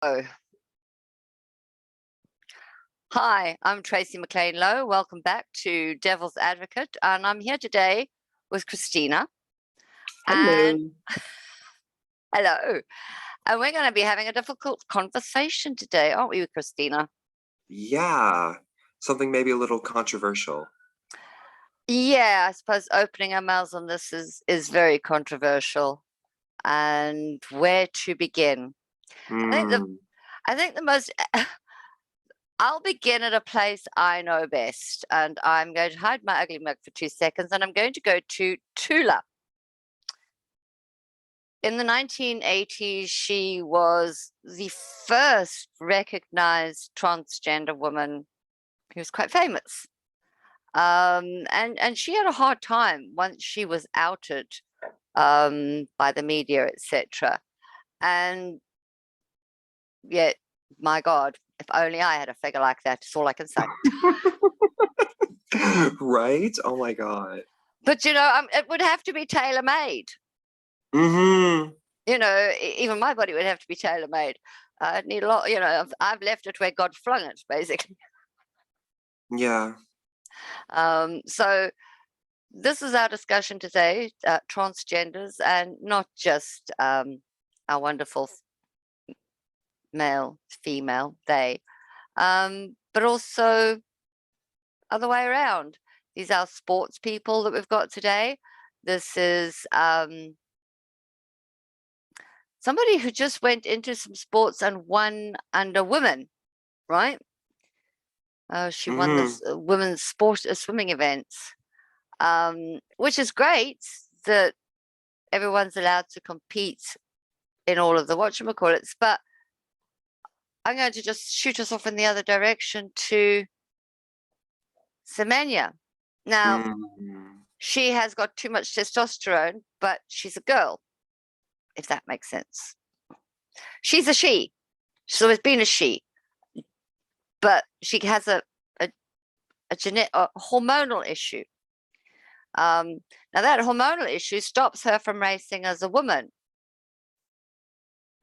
Oh, hi, I'm Tracy McLean Lowe. Welcome back to Devil's Advocate, and I'm here today with Christina. And Hello. hello, and we're going to be having a difficult conversation today, aren't we, Christina? Yeah, something maybe a little controversial. Yeah, I suppose opening our mouths on this is very controversial. And where to begin? I think the Hmm. I think the most I'll begin at a place I know best, and I'm going to hide my ugly mug for 2 seconds, and I'm going to go to Tula. In the 1980s, she was the first recognized transgender woman who was quite famous. And she had a hard time once she was outed by the media, etc. And yet, my God, if only I had a figure like that, is all I can say. Right? Oh my God. But it would have to be tailor made. Mm-hmm. Even my body would have to be tailor made. I'd need a lot. I've left it where God flung it, basically. Yeah. So this is our discussion today, transgenders, and not just our wonderful male, female, they, but also other way around. These are sports people that we've got today. This is somebody who just went into some sports and won under women, right? She won Mm-hmm. this women's sport swimming events, which is great that everyone's allowed to compete in all of the whatchamacallits. But I'm going to just shoot us off in the other direction to Semenya. Now, Mm-hmm. she has got too much testosterone, but she's a girl, if that makes sense. She's a she. She's always been a she, but she has a hormonal issue. Now that hormonal issue stops her from racing as a woman,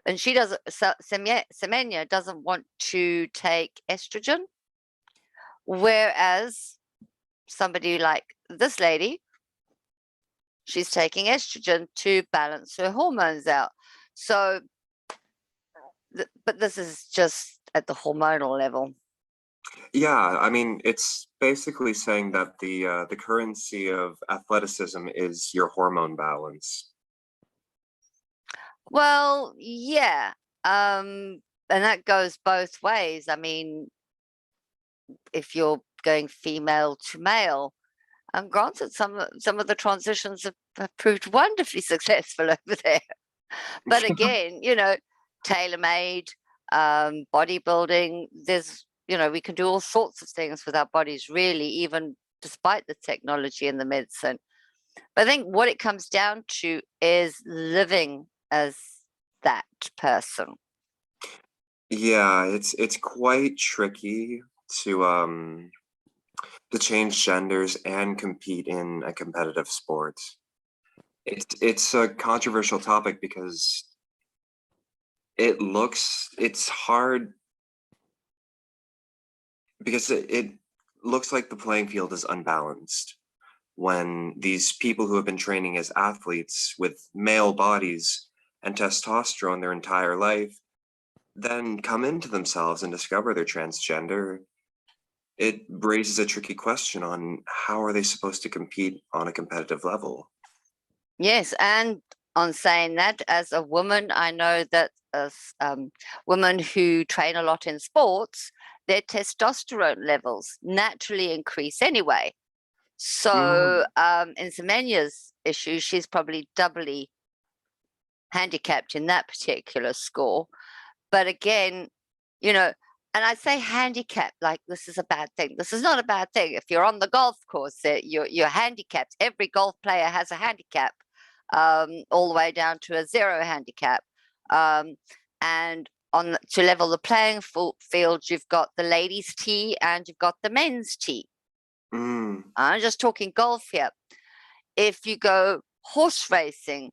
and she doesn't. Semenya doesn't want to take estrogen, whereas somebody like this lady, she's taking estrogen to balance her hormones out. So, but this is just at the hormonal level. Yeah, I mean, it's basically saying that the currency of athleticism is your hormone balance. Well, yeah. And that goes both ways. I mean, if you're going female to male, and granted, some of the transitions have proved wonderfully successful over there. But again, tailor-made, bodybuilding, we can do all sorts of things with our bodies, really, even despite the technology and the medicine. But I think what it comes down to is living as that person. Yeah, it's quite tricky to to change genders and compete in a competitive sport. It's a controversial topic because it's hard because it looks like the playing field is unbalanced when these people who have been training as athletes with male bodies and testosterone their entire life then come into themselves and discover they're transgender. It raises a tricky question on how are they supposed to compete on a competitive level. Yes, and on saying that, as a woman, I know that as women who train a lot in sports, their testosterone levels naturally increase anyway. So in Semenya's issue, she's probably doubly handicapped in that particular score. But again, and I say handicap like this is a bad thing. This is not a bad thing. If you're on the golf course, you're handicapped. Every golf player has a handicap, all the way down to a zero handicap. And to level the playing field, you've got the ladies' tee and you've got the men's tee. I'm just talking golf here. If you go horse racing,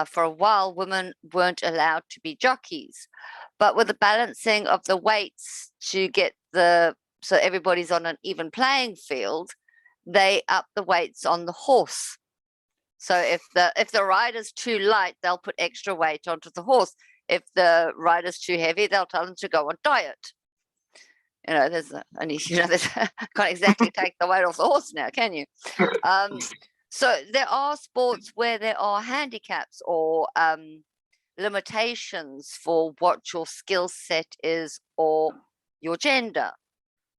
for a while, women weren't allowed to be jockeys. But with the balancing of the weights to get so everybody's on an even playing field, they up the weights on the horse. So if the rider's too light, they'll put extra weight onto the horse. If the rider's too heavy, they'll tell them to go on diet. There's only, there's can't exactly take the weight off the horse now, can you? So there are sports where there are handicaps or limitations for what your skill set is or your gender.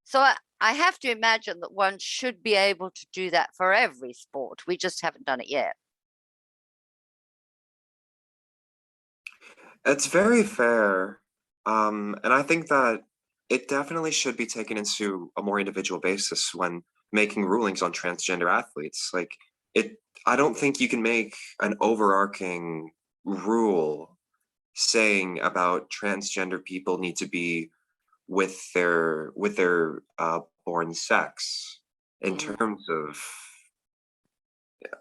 So I have to imagine that one should be able to do that for every sport. We just haven't done it yet. It's very fair. And I think that it definitely should be taken into a more individual basis when making rulings on transgender athletes. Like I don't think you can make an overarching rule saying about transgender people need to be with their born sex in terms of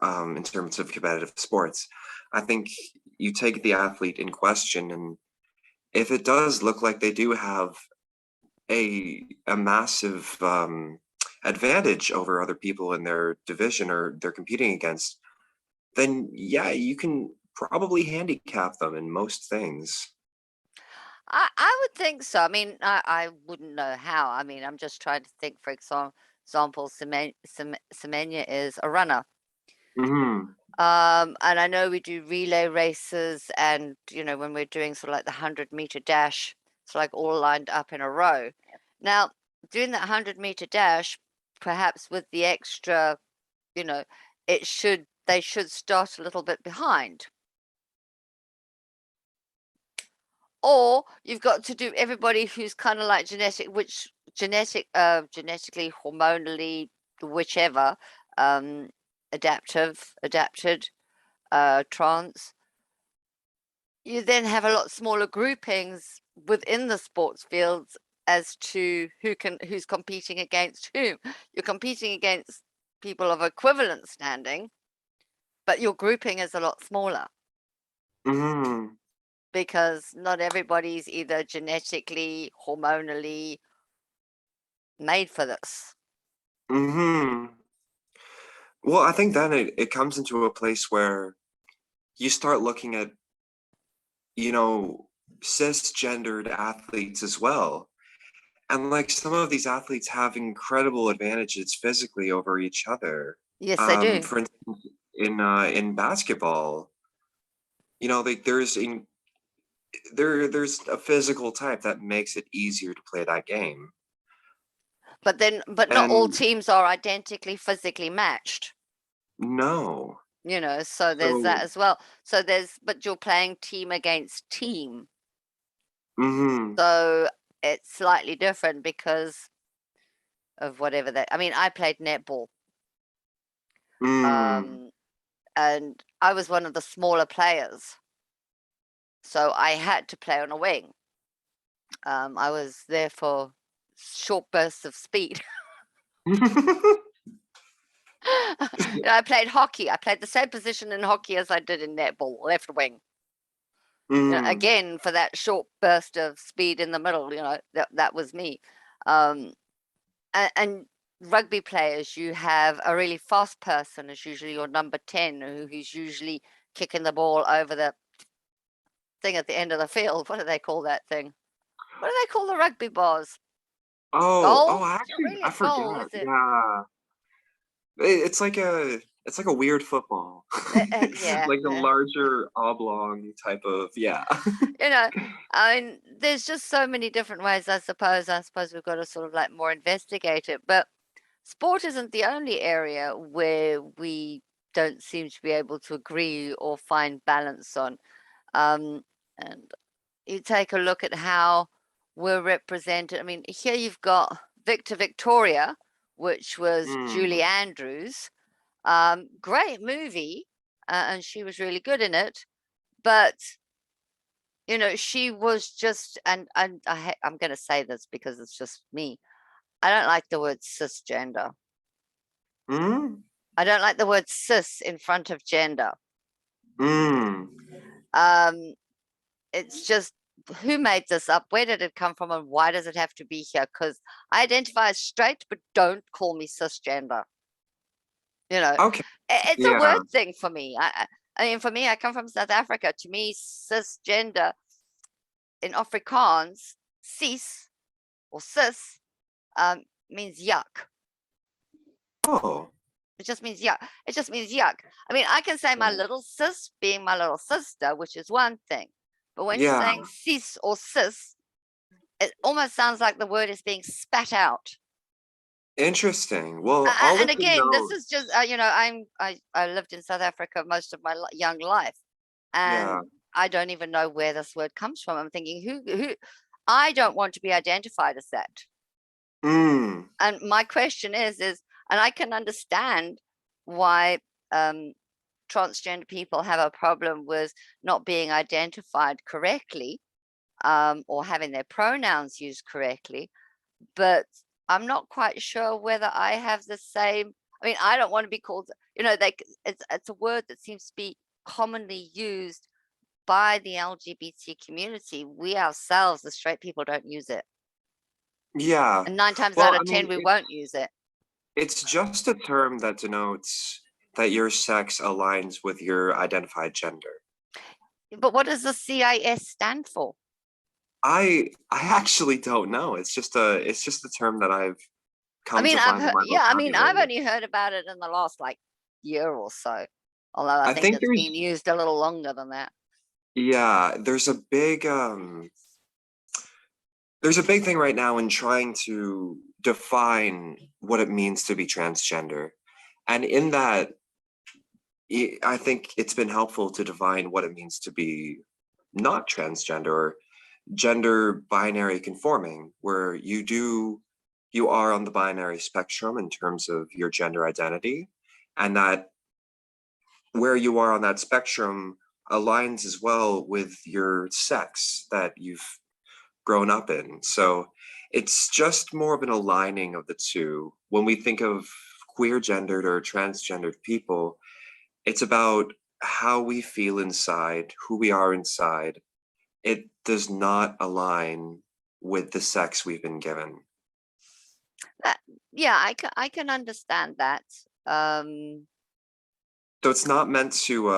competitive sports. I think you take the athlete in question, and if it does look like they do have a massive advantage over other people in their division or they're competing against, then yeah, you can probably handicap them in most things. I would think so. I mean, I wouldn't know how. I mean, I'm just trying to think. For example, Semenya is a runner. Mm-hmm. And I know we do relay races, and when we're doing sort of like the 100-meter dash, it's like all lined up in a row. Now, doing that 100-meter dash, perhaps with the extra, they should start a little bit behind. Or you've got to do everybody who's kind of like genetically, hormonally, whichever, adapted, trans. You then have a lot smaller groupings within the sports fields as to who's competing against whom. You're competing against people of equivalent standing, but your grouping is a lot smaller. Mm-hmm. Because not everybody's either genetically, hormonally made for this. Mm-hmm. Well, I think then it comes into a place where you start looking at, cisgendered athletes as well. And like some of these athletes have incredible advantages physically over each other. Yes, they do. For instance, in basketball, there's a physical type that makes it easier to play that game. But not all teams are identically physically matched. No. So there's that as well. But you're playing team against team. Mm-hmm. So it's slightly different because of whatever that. I mean, I played netball. And I was one of the smaller players. So I had to play on a wing. I was there for short bursts of speed. I played hockey. I played the same position in hockey as I did in netball, left wing. Again, for that short burst of speed in the middle, that was me. And rugby players, you have a really fast person is usually your number 10, who's usually kicking the ball over the thing at the end of the field. What do they call that thing? What do they call the rugby bars? Goal? Actually, Really I a goal, forgot. is it? Yeah. It's like a weird football. Yeah. Like the larger oblong type of, yeah. I mean, there's just so many different ways, I suppose. We've got to sort of like more investigate it. But sport isn't the only area where we don't seem to be able to agree or find balance on. And you take a look at how we're represented. I mean, here you've got Victoria, which was Julie Andrews. Great movie, and she was really good in it. But she was just, and I'm going to say this because it's just me. I don't like the word cisgender. I don't like the word cis in front of gender. Mm. It's just, who made this up? Where did it come from? And why does it have to be here? Because I identify as straight, but don't call me cisgender. Okay. It's a Yeah. word thing for me. I mean, for me, I come from South Africa. To me, cisgender in Afrikaans, cis or cis, means yuck. Oh. It just means yuck. It just means yuck. I mean, I can say my little sis being my little sister, which is one thing. But when you're Yeah. saying cis or cis, it almost sounds like the word is being spat out. Interesting. Well, I'll And let you again, this know. is just, I lived in South Africa most of my young life, Yeah. and I don't even know where this word comes from. I'm thinking, who, I don't want to be identified as that. Mm. And my question is, and I can understand why transgender people have a problem with not being identified correctly, or having their pronouns used correctly, but I'm not quite sure whether I have the same. I mean, I don't want to be called, it's a word that seems to be commonly used by the LGBT community. We ourselves, the straight people, don't use it. Yeah. And 9 times Well, out I of 10, mean, we won't use it. it's just a term that denotes that your sex aligns with your identified gender. But what does the CIS stand for? I actually don't know. It's just a term that I've I come mean, to I've find in heard, my yeah, I mean, I've vocabulary. only heard about it in the last like year or so. Although I I think think it's been used a little longer than that. there's a big thing right now in trying to define what it means to be transgender. And in that, I think it's been helpful to define what it means to be not transgender or gender binary conforming, where you are on the binary spectrum in terms of your gender identity, and that where you are on that spectrum aligns as well with your sex that you've grown up in. So it's just more of an aligning of the two. When we think of queer gendered or transgendered people, it's about how we feel inside, who we are inside. It does not align with the sex we've been given. Yeah, I can understand that. So it's not meant to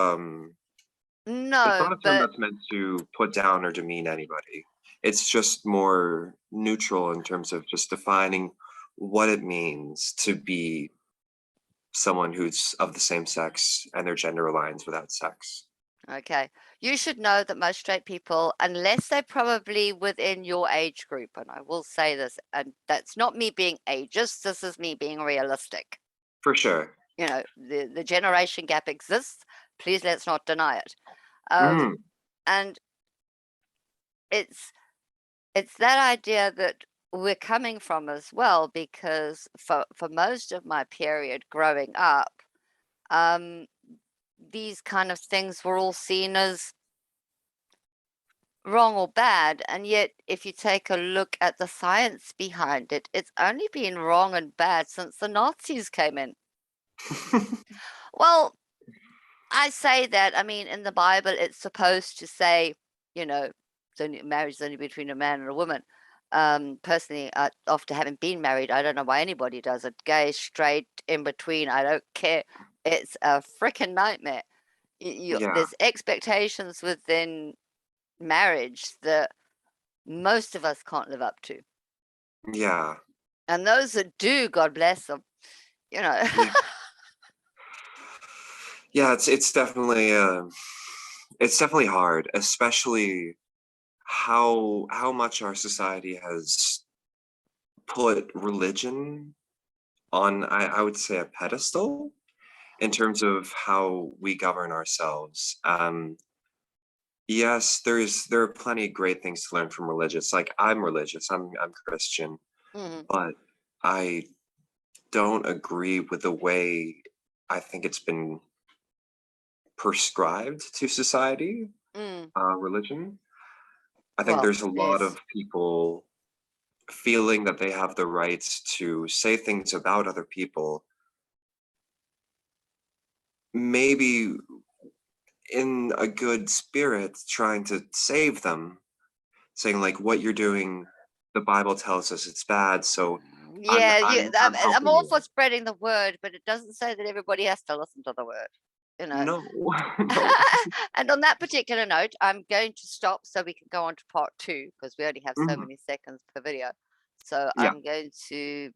it's No, not a term but that's meant to put down or demean anybody. It's just more neutral in terms of just defining what it means to be someone who's of the same sex and their gender aligns without sex. okay. You should know that most straight people, unless they're probably within your age group, and I will say this, and that's not me being ageist, this is me being realistic. For sure. The generation gap exists. Please let's not deny it. Mm, And it's that idea that we're coming from as well, because for most of my period growing up, these kind of things were all seen as wrong or bad, and yet if you take a look at the science behind it, it's only been wrong and bad since the Nazis came in. Well, I say that, I mean, in the Bible it's supposed to say, marriage is only between a man and a woman. Personally, after having been married, I don't know why anybody does it. Gay, straight, in between, I don't care. It's a freaking nightmare. yeah, There's expectations within marriage that most of us can't live up to. yeah, And those that do, God bless them, you know. yeah. Yeah, it's definitely hard, especially how much our society has put religion on, I would say, a pedestal in terms of how we govern ourselves. Yes, there are plenty of great things to learn from religious. Like I'm religious, I'm Christian, Mhm. but I don't agree with the way I think it's been prescribed to society, Mm. religion. I think Well, there's a lot yes. of people feeling that they have the rights to say things about other people, maybe in a good spirit trying to save them, saying like, what you're doing, the Bible tells us it's bad, so Yeah, I'm I'm helping all for you. spreading the word, but it doesn't say that everybody has to listen to the word, you know. No, no. And on that particular note, I'm going to stop so we can go on to part 2 because we only have so Mhm. many seconds per video. So Yeah. I'm going to